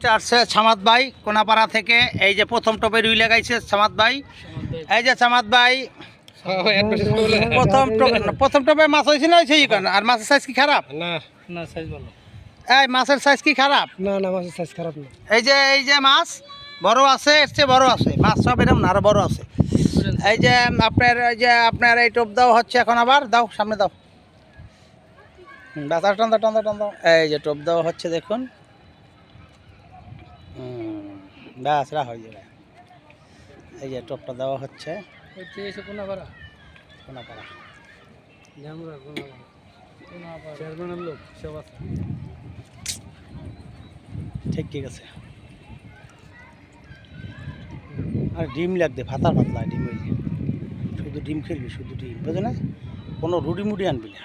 আসছে সামাদ ভাই কোনাপাড়া থেকে। এই যে প্রথম টপে রুই লাগাইছে সামাদ ভাই। এই যে সামাদ ভাই প্রথম টপে মাছ হয়েছিল সেই কারণে। আর মাছের সাইজ কি খারাপ? না না, সাইজ ভালো। এই মাছের সাইজ কি খারাপ? না না, মাছের সাইজ খারাপ না। এই যে মাছ বড় আছে, এর চেয়ে বড় আছে মাছ, সব এরকম না, আরো বড় আছে। এই যে আপনার এই টোপ দাও হচ্ছে এখন, আবার দাও সামনে দাও, বাতাস টান দাও টান দাও টান দাও। এই যে টোপ দেওয়া হচ্ছে দেখুন, ব্যাস রা হয়ে যাবে। এই যে টোপটা দেওয়া হচ্ছে কোনাপাড়া কোনাপাড়া। ঠিক আছে। আর ডিম লাগবে, ভাতা পাতলা ডিম, ওই যে শুধু ডিম খেলবি, শুধু ডিম, বুঝো না, কোনো রুটি মুটি আনবি না।